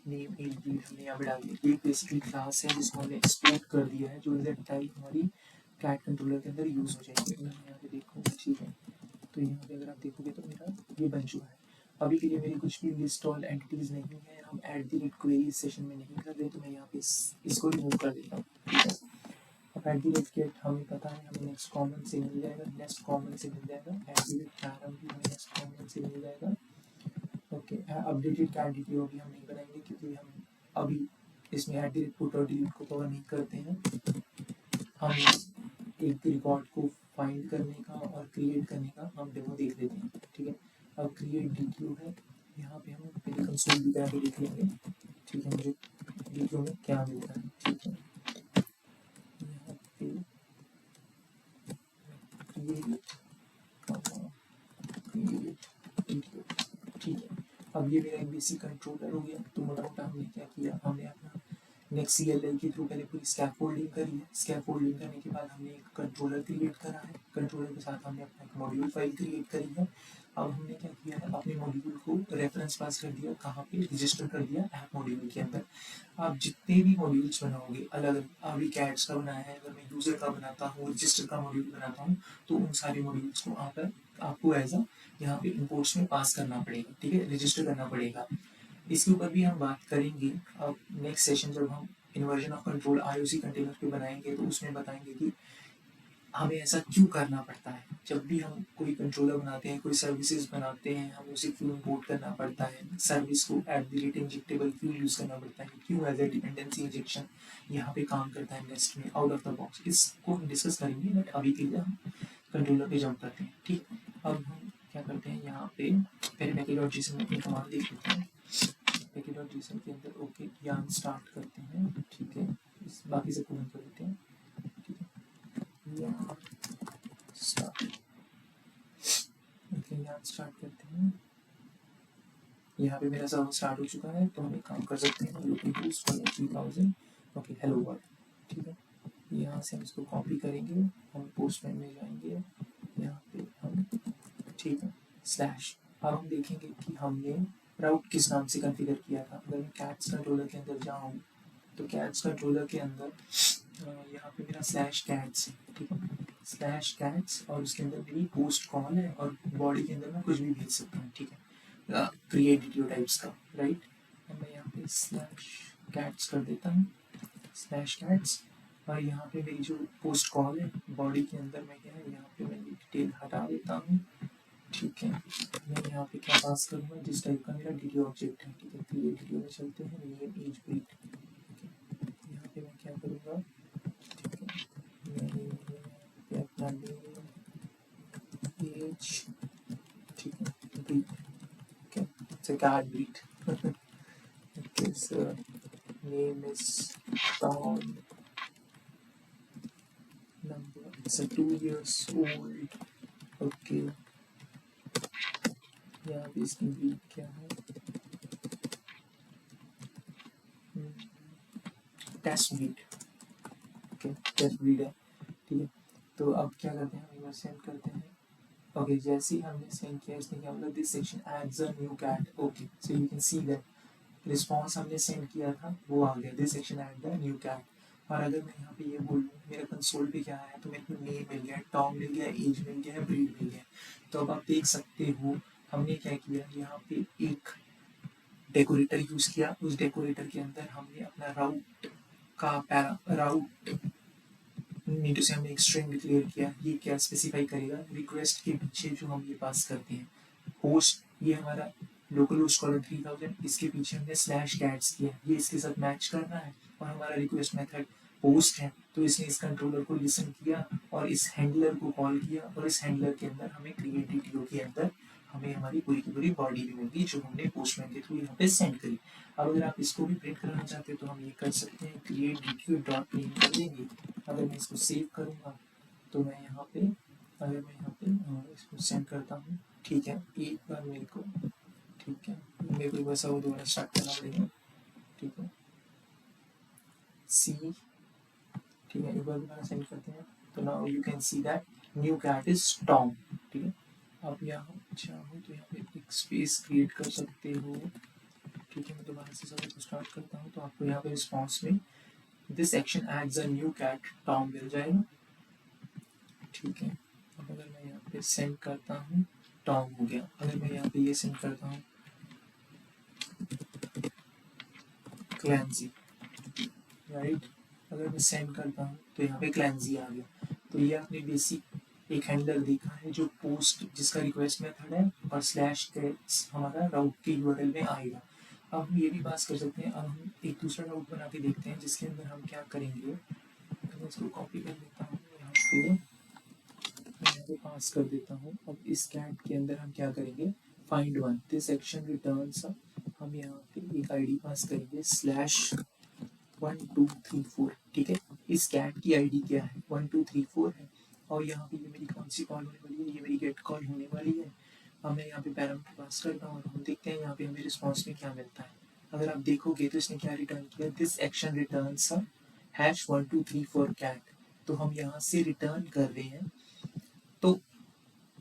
नेम एज ब्रीड हमने यहाँ पे डाल दिया। एक बेसिकली क्लास है जिसको हमने एक्सपोर्ट कर दिया है, जो एग्जैक्ट टाइप हमारी कैट कंट्रोलर के अंदर यूज हो जाएगी। मैं यहाँ पे देखूँ, ठीक है, तो यहाँ पे अगर आप देखोगे तो मेरा ये बन चुका है। अभी के लिए मेरी कुछ भी लिस्ट ऑल एंटिटीज नहीं है, हम @query सेशन में नहीं कर रहे, तो मैं यहाँ पे इसको रिमूव कर देता हूँ। ठीक है, अब @get हमें पता है, हमें नेक्स्ट कॉमन से मिल जाएगा, नेक्स्ट कॉमन से मिल जाएगा। @param भी हमें नेक्स्ट कॉमन से मिल जाएगा। ओके, अपडेटेड कैट डिटेल भी हम नहीं बनाएंगे क्योंकि हम अभी इसमें @put और डिलीट को कवर नहीं करते हैं। हम एक रिकॉर्ड को फाइंड करने का और क्रिएट करने का हम डेमो देख लेते हैं। ठीक है, अब क्रिएट डीक्यू है, यहाँ पे हम पहले कंसोल भी जाके देख लेंगे। ठीक है, मुझे डीक्यू में क्या मिलता है। ठीक है, यहाँ पे क्रिएट डीक्यू। ठीक है, अब ये मेरा एक बेसिक कंट्रोलर हो गया। तो मोटा मोटा हमने क्या किया, हमने अपना नेक्स्ट CLL के थ्रू पहले पूरी स्कैफोल्डिंग करी है। स्कैफोल्डिंग करने के बाद हमने एक कंट्रोलर क्रिएट करा है। कंट्रोलर के साथ हमने अपना एक मॉड्यूल फाइल क्रिएट करी है। अब हमने क्या किया है, अपने मॉड्यूल को रेफरेंस पास कर दिया, कहाँ पे, रजिस्टर कर दिया ऐप मॉड्यूल के अंदर। आप जितने भी मॉड्यूल्स बनाओगे अलग अलग, अभी कैट्स का बनाया है, अगर मैं यूजर का बनाता हूँ, रजिस्टर का मॉड्यूल बनाता हूँ, तो उन सारे मॉड्यूल्स को आपको एज अ यहाँ पे इंपोर्ट्स में पास करना पड़ेगा। ठीक है, रजिस्टर करना पड़ेगा। इसके ऊपर भी हम बात करेंगे। अब नेक्स्ट सेशन जब हम inversion of control IOC container पे बनाएंगे तो उसमें बताएंगे कि हमें ऐसा क्यों करना पड़ता है? जब भी हम कोई कंट्रोलर बनाते हैं, कोई सर्विसेज बनाते हैं, हम उसे क्यों इंपोर्ट करना पड़ता है? सर्विस को एट द रेट इंजेक्टेबल क्यों यूज़ करना पड़ता है? क्यों एज ए डिपेंडेंसी इंजेक्शन यहाँ पे काम करता है नेस्ट में आउट ऑफ द बॉक्स? इसको हम डिस्कस करेंगे, बट अभी के लिए हम कंट्रोलर पे जंप करते हैं। ठीक, अब हम क्या करते हैं यहाँ पे पहले पैकेज.json में अपनी कमांड देख लेते हैं। पैकेज.json के अंदर ओके यार्न स्टार्ट करते हैं। ठीक है, इस बाकी सबको बंद कर देते हैं। ठीक है, yarn start, okay yarn start करते हैं। यहाँ पे मेरा सर्वर स्टार्ट हो चुका है, तो हम एक काम कर सकते हैं, looping boost 3000, okay hello world. ठीक है, यहाँ से हम इसको कॉपी करेंगे, हम पोस्टमैन में जाएंगे, यहाँ पे हम ठीक है स्लैश। अब हम देखेंगे कि हमने राउट किस नाम से कॉन्फ़िगर किया था। अगर मैं कैट्स कंट्रोलर के अंदर जाऊँ तो कैट्स कंट्रोलर के अंदर यहाँ पे मेरा स्लैश कैट्स है। ठीक है, स्लैश कैट्स, और उसके अंदर मेरी पोस्ट कॉल है, और बॉडी के अंदर मैं कुछ भी भेज सकता हूँ। ठीक है, क्रिएट डिटेल टाइप्स का, राइट। अब मैं यहाँ पे स्लैश कैट्स कर देता हूँ, स्लैश कैट्स, और यहाँ पे मेरी जो पोस्ट कॉल है बॉडी के अंदर मैं क्या है यहाँ पे मैं ये डिटेल हटा देता हूँ। ठीक है, मैं यहाँ पे क्या पास करूँगा, जिस टाइप का मेरा वीडियो ऑब्जेक्ट है। ठीक है, क्रिएट वीडियो में चलते हैं, नेम एज ब्रीड। यहाँ पे मैं क्या करूँगा, ठीक है, मैं अपना नेम एज, ठीक है, breed, okay it's a cat breed, okay sir, name is Tom, number it's a 2 years old, okay. यहाँ पे इसकी ब्रीड क्या है, test breed, okay test breed है। ठीक है, तो अब क्या करते हैं, हम सेंड करते हैं। ओके, जैसे ही हमने सेंड किया इसने क्या बोला, this section adds a new cat. Okay, so you can see that response हमने सेंड किया था वो आ गया, this section add the new cat. और अगर मैं यहाँ पे ये बोल दूँ मेरे कंसोल पे क्या आया, तो मेरे को नेम मिल गया, टॉम मिल गया, एज मिल गया, ब्रीड मिल गया। तो अब आप देख सकते हो हमने क्या किया, यहाँ पे एक डेकोरेटर यूज किया, उस डेकोरेटर के अंदर हमने अपना राउट का पैरा राउट नीटू से हमने एक स्ट्रिंग डिक्लेयर किया। ये क्या स्पेसिफाई करेगा, रिक्वेस्ट के पीछे जो हम ये पास करते हैं होस्ट, ये हमारा लोकल होस्ट कॉलर 3000, इसके पीछे हमने स्लैश कैट्स किया, ये इसके साथ मैच कर रहा है, और हमारा रिक्वेस्ट मेथड पोस्ट है, तो इसने इस कंट्रोलर को लिसन किया और इस हैंडलर को कॉल किया, और इस हैंडलर के अंदर हमें क्रिएट डीटीओ के अंदर हमें हमारी पूरी की पूरी बॉडी भी मिलती जो हमने पोस्टमैन के थ्रू यहाँ पे सेंड करी। अब अगर आप इसको भी प्रिंट कराना चाहते हो तो हम ये कर सकते हैं, क्रिएट डीटीओ डॉट प्रिंट कर देंगे। अगर मैं इसको सेव करूँगा तो मैं यहाँ पे, अगर मैं यहाँ पे इसको सेंड करता हूँ, ठीक है, एक बार मेरे को, ठीक है, मेरे को वैसा वो दोबारा स्टार्ट करना पड़ेगा। ठीक है, सी, ठीक है, एक बार दोबारा सेंड करते हैं, तो now you can see that new cat is Tom. ठीक है, आप यहाँ चाहो तो यहाँ पे एक स्पेस क्रिएट कर सकते हो। ठीक है, मैं दोबारा से सब स्टार्ट करता हूँ, तो आपको यहाँ पे रिस्पॉन्स में this action adds a new cat tom मिल जाएगा। ठीक है, अब अगर मैं यहाँ पे सेंड करता हूँ, टॉम हो गया। अगर मैं यहाँ पे ये सेंड करता हूँ, क्लैंसी, राइट, अगर मैं सेंड करता हूँ तो यहाँ पे क्लैंसी आ गया। तो ये आपने बेसिक एक हैंडलर देखा है जो पोस्ट, जिसका रिक्वेस्ट मेथड है, और स्लैश कैट्स हमारा राउट के यूआरएल में आएगा। अब हम ये भी पास कर सकते हैं। अब हम एक दूसरा राउट बना के देखते हैं जिसके अंदर हम क्या करेंगे, मैं इसको कॉपी कर लेता हूँ, यहाँ पे पास कर देता हूँ। अब इस कैट के अंदर हम क्या करेंगे, find one, this action returns, हम यहाँ पे एक आईडी पास करेंगे स्लैश 1234। ठीक है, इस कैट की आईडी क्या है, 1234 है, और यहाँ पे ये मेरी कौन सी कॉल होने वाली है, ये मेरी गेट कॉल होने वाली है। अब मैं यहाँ पे पैरामीटर पास करता हूँ और हम देखते हैं यहाँ पे हमें रिस्पॉन्स में क्या मिलता है। अगर आप देखोगे तो इसने क्या रिटर्न किया, this action returns hash 1234 cat. तो हम यहाँ से रिटर्न कर रहे हैं। तो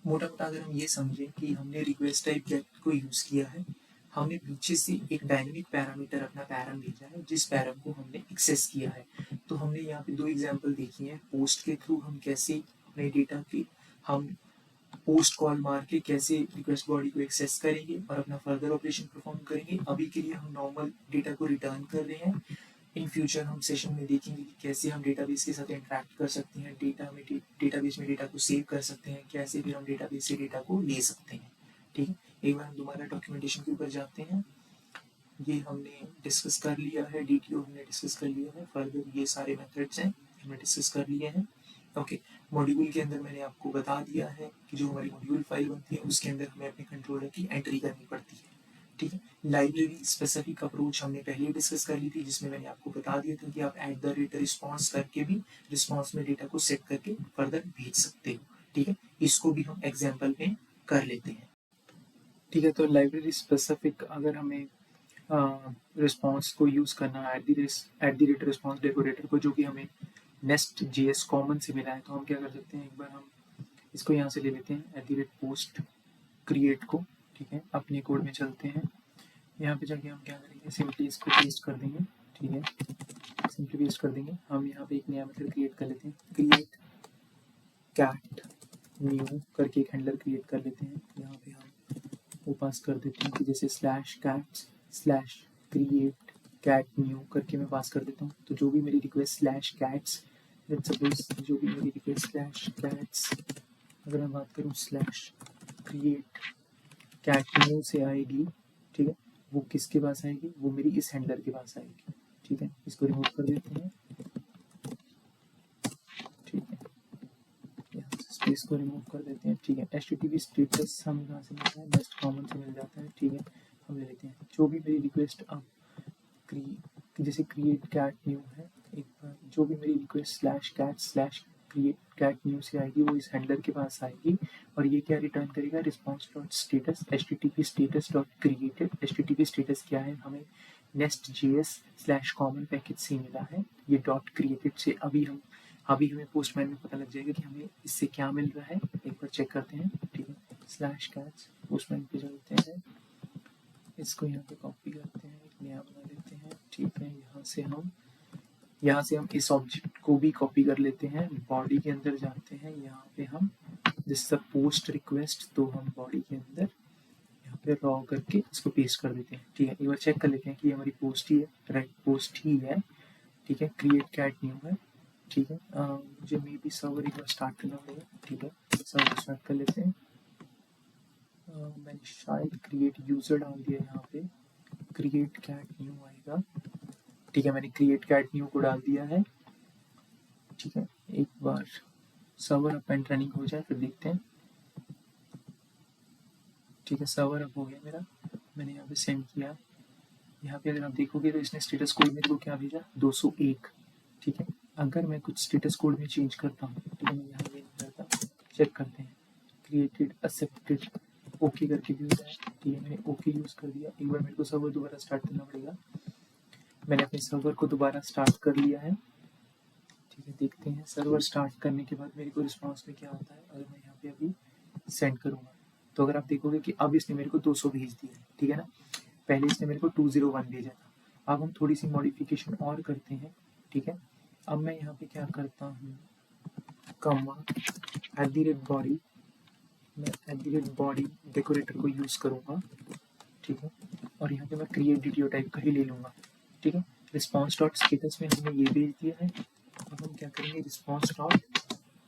मोटा मोटा अगर हम ये समझें कि हमने रिक्वेस्ट टाइप गेट को यूज़ किया है, हमने पीछे से एक डायनेमिक पैरामीटर अपना पैरम भेजा है, जिस पैरम को हमने एक्सेस किया है। तो हमने यहाँ पे दो एग्जांपल देखी हैं, पोस्ट के थ्रू हम कैसे अपने डेटा की हम पोस्ट कॉल मार के कैसे रिक्वेस्ट बॉडी को एक्सेस करेंगे और अपना फर्दर ऑपरेशन परफॉर्म करेंगे। अभी के लिए हम नॉर्मल डेटा को रिटर्न कर रहे हैं। इन फ्यूचर हम सेशन में देखेंगे कि कैसे हम डेटाबेस के साथ इंटरेक्ट कर सकते हैं, डेटाबेस में डेटा को सेव कर सकते हैं, कैसे फिर हम डेटाबेस से डेटा को ले सकते हैं। ठीक है, एक बार हम दोबारा डॉक्यूमेंटेशन के ऊपर जाते हैं। ये हमने डिस्कस कर लिया है, डीटीओ हमने डिस्कस कर लिया है, फर्दर ये सारे मेथड्स हैं हमने डिस्कस कर लिए हैं। ओके, मॉड्यूल के अंदर मैंने आपको बता दिया है कि जो हमारी मॉड्यूल फाइल बनती है उसके अंदर हमें अपने कंट्रोलर की एंट्री करनी पड़ती है। ठीक है, लाइब्रेरी स्पेसिफिक अप्रोच हमने पहले ही डिस्कस कर ली थी, जिसमें मैंने आपको बता दिया था कि आप @रिस्पॉन्स करके भी रिस्पॉन्स में डेटा को सेट करके फर्दर भेज सकते हो। ठीक है, इसको भी हम एग्जाम्पल में कर लेते हैं। ठीक है, तो लाइब्रेरी स्पेसिफिक अगर हमें रिस्पॉन्स को यूज़ करना है @ रिस्पॉन्स डेकोरेटर को, जो कि हमें नेस्ट JS कॉमन से मिला है, तो हम क्या कर सकते हैं, एक बार हम इसको यहाँ से ले लेते हैं @पोस्ट क्रिएट को। ठीक है, अपने कोड में चलते हैं, यहाँ पे जाके हम क्या करेंगे, सिंपली इसको पेस्ट कर देंगे। ठीक है, सिंपली पेस्ट कर देंगे। हम यहाँ पे एक नया मेथड क्रिएट कर लेते हैं, क्रिएट कैट न्यू करके एक हैंडलर क्रिएट कर लेते हैं। यहाँ पे हम वो पास कर देते हैं कि जैसे /cats/create कैट न्यू करके मैं पास कर देता हूँ। तो जो भी मेरी रिक्वेस्ट /cats, लेट्स सपोज जो भी मेरी रिक्वेस्ट /cats, अगर मैं बात करूँ /create कैट न्यू से आएगी, ठीक है, वो किसके पास आएगी, वो मेरी इस हैंडलर के पास आएगी। ठीक है, इसको रिमूव कर देते हैं। ठीक है, यहाँ से स्पेस को रिमूव कर देते हैं। ठीक है, HTTP स्टेटस हम कहाँ से मिलता है, नेस्ट कॉमन से मिल जाता है। ठीक है, हम ले लेते हैं जो भी मेरी रिक्वेस्ट अब जैसे क्रिएट कैट न्यू है, एक बार जो भी मेरी रिक्वेस्ट /cat/create कैट न्यू से आएगी वो इस हैंडलर के पास आएगी, और ये क्या रिटर्न करेगा, response dot status HTTP status dot created. HTTP status क्या है, हमें nest.js/common पैकेज से मिला है। ये डॉट क्रिएटेड से अभी हमें पोस्टमैन में पता लग जाएगा कि हमें इससे क्या मिल रहा है, एक बार चेक करते हैं। ठीक है, /cats पोस्टमैन पे चलते हैं, इसको यहाँ पे कॉपी करते हैं, एक नया बना लेते हैं। ठीक है, यहाँ से हम इस ऑब्जेक्ट को भी कॉपी कर लेते हैं, बॉडी के अंदर जाते हैं, यहाँ पे हम दिस पोस्ट रिक्वेस्ट, तो हम बॉडी के अंदर यहाँ पे रॉ करके इसको पेस्ट कर देते हैं। ठीक है, एक बार चेक कर लेते हैं कि हमारी पोस्ट ही है, राइट पोस्ट ही है। ठीक है, क्रिएट कैट न्यू है। ठीक है, मुझे मे बी सर्वर एक बार स्टार्ट करना पड़ेगा। ठीक है, सर्वर स्टार्ट कर लेते हैं। मैंने शायद क्रिएट यूजर डाल दिया, यहाँ पे क्रिएट कैट न्यू आएगा। ठीक है, मैंने क्रिएट कैट न्यू को डाल दिया है। ठीक है, एक बार सर्वर अप एंड रनिंग हो जाए फिर देखते हैं। ठीक है, सर्वर अप हो गया मेरा, मैंने यहाँ पे सेंड किया। यहाँ पे अगर आप देखोगे तो इसने स्टेटस कोड मेरे को क्या भेजा, 201। ठीक है, अगर मैं कुछ स्टेटस कोड में चेंज करता हूँ, ठीक है, मैं यहाँ ये नहीं करता, चेक करते हैं, क्रिएटेड एक्सेप्टेड ओके करके भी होता है। ठीक है, मैंने ओके यूज़ कर दिया। एक बार मेरे को सर्वर दोबारा स्टार्ट करना पड़ेगा। मैंने अपने सर्वर को दोबारा स्टार्ट कर लिया है। ठीक है, देखते हैं सर्वर स्टार्ट करने के बाद मेरे को रिस्पॉन्स में क्या होता है। अगर मैं यहाँ पे अभी सेंड करूँगा तो अगर आप देखोगे कि अब इसने मेरे को 200 भेज दिया है। ठीक है ना, पहले इसने मेरे को 201 भेजा था। अब हम थोड़ी सी मॉडिफिकेशन और करते हैं। ठीक है, अब मैं यहाँ पे क्या करता हूँ, कॉमा @बॉडी, मैं @बॉडी डेकोरेटर को यूज़ करूँगा। ठीक है, और यहाँ पे मैं क्रिएट डीटीओ टाइप का ही ले लूँगा। ठीक है, रिस्पॉन्स डॉट स्टेटस में हमने ये भेज दिया है। अब हम क्या करेंगे, रिस्पॉन्स डॉट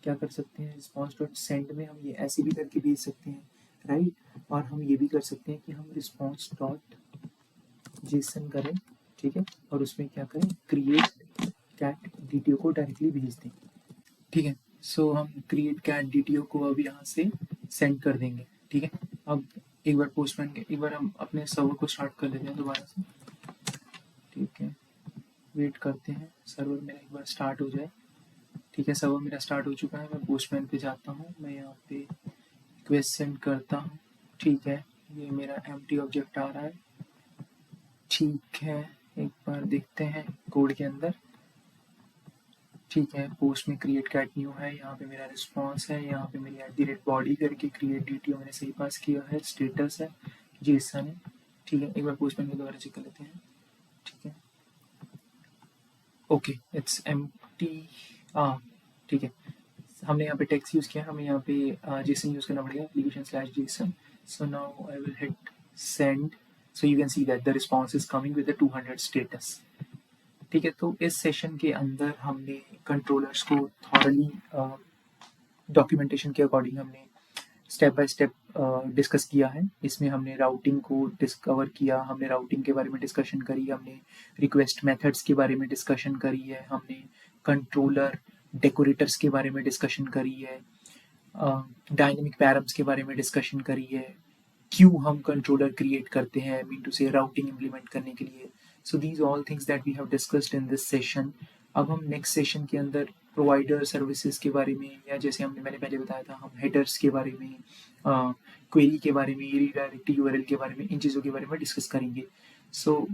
क्या कर सकते हैं, रिस्पॉन्स डॉट सेंड में हम ये ऐसे भी करके भेज सकते हैं, राइट। और हम ये भी कर सकते हैं कि हम रिस्पॉन्स डॉट जेसन करें। ठीक है, और उसमें क्या करें, क्रिएट कैट डीटीओ को डायरेक्टली भेज दें। ठीक है, सो हम क्रिएट कैट डीटीओ को अब यहाँ से सेंड कर देंगे। ठीक है, अब एक बार पोस्टमैन के एक बार हम अपने सर्वर को स्टार्ट कर लेते हैं दोबारा से। ठीक है, वेट करते हैं सर्वर मेरा एक बार स्टार्ट हो जाए। ठीक है, सर्वर मेरा स्टार्ट हो चुका है। मैं पोस्टमैन पे जाता हूँ, मैं यहाँ पे रिक्वेस्ट सेंड करता हूँ। ठीक है, ये मेरा एम्प्टी ऑब्जेक्ट आ रहा है। ठीक है, एक बार देखते हैं कोड के अंदर। ठीक है, पोस्ट में क्रिएट कैट न्यू है, यहाँ पे मेरा रिस्पॉन्स है, यहाँ पे मेरी @बॉडी करके क्रिएट डीटीओ मैंने सही पास किया है, स्टेटस है जेसन है। ठीक है, एक बार पोस्टमैन को दोबारा चेक कर लेते हैं। ठीक है, ओके इट्स एम्प्टी। ठीक है, हमने यहाँ पे टेक्स्ट यूज़ किया, हमें यहाँ पे जेसन यूज़ करना पड़ेगा, application/json। So now I will hit send, so you can see that the response is coming with the 200 status. ठीक है, तो इस सेशन के अंदर हमने कंट्रोलर्स को थॉरली डॉक्यूमेंटेशन के अकॉर्डिंग हमने स्टेप बाय स्टेप डिस्कस किया है। इसमें हमने राउटिंग को डिस्कवर किया, हमने राउटिंग के बारे में डिस्कशन करी, हमने रिक्वेस्ट मेथड्स के बारे में डिस्कशन करी है, हमने कंट्रोलर डेकोरेटर्स के बारे में डिस्कशन करी है, डायनेमिक पैरम्स के बारे में डिस्कशन करी है, क्यों हम कंट्रोलर क्रिएट करते हैं, mean to say routing implement करने के लिए। So these all things that we have discussed in this session. अब हम नेक्स्ट सेशन के अंदर प्रोवाइडर सर्विसेज के बारे में, या जैसे मैंने पहले बताया था, हम हेडर्स के बारे में, क्वेरी के बारे में, रीडायरेक्ट यूआरएल के बारे में, इन चीज़ों के बारे में डिस्कस करेंगे। सो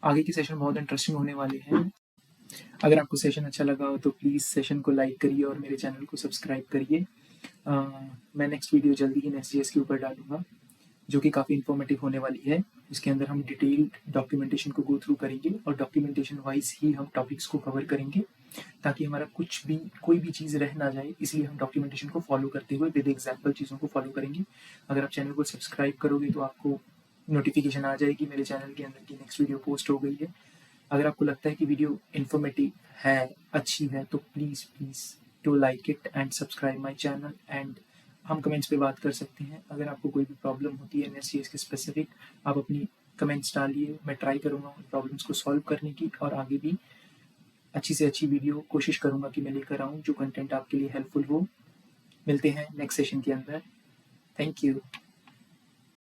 आगे के सेशन बहुत इंटरेस्टिंग होने वाले हैं। अगर आपको सेशन अच्छा लगा हो तो प्लीज़ सेशन को लाइक करिए और मेरे चैनल को सब्सक्राइब करिए। मैं नेक्स्ट वीडियो जल्दी ही नेक्स्ट.js के ऊपर डालूंगा, जो कि काफ़ी इन्फॉर्मेटिव होने वाली है। इसके अंदर हम डिटेल्ड डॉक्यूमेंटेशन को गो थ्रू करेंगे और डॉक्यूमेंटेशन वाइज ही हम टॉपिक्स को कवर करेंगे, ताकि हमारा कुछ भी कोई भी चीज़ रह ना जाए। इसलिए हम डॉक्यूमेंटेशन को फॉलो करते हुए विद एग्जाम्पल चीज़ों को फॉलो करेंगे। अगर आप चैनल को सब्सक्राइब करोगे तो आपको नोटिफिकेशन आ जाएगी मेरे चैनल के अंदर की नेक्स्ट वीडियो पोस्ट हो गई है। अगर आपको लगता है कि वीडियो इन्फॉर्मेटिव है, अच्छी है, तो please please to like it and subscribe my channel. And हम कमेंट्स पे बात कर सकते हैं। अगर आपको कोई भी प्रॉब्लम होती है एनएससीएस के स्पेसिफिक, आप अपनी कमेंट्स डालिए, मैं ट्राई करूँगा उन प्रॉब्लम्स को सॉल्व करने की, और आगे भी अच्छी से अच्छी वीडियो कोशिश करूँगा कि मैं लेकर आऊँ जो कंटेंट आपके लिए हेल्पफुल हो। मिलते हैं नेक्स्ट सेशन के अंदर। Thank you.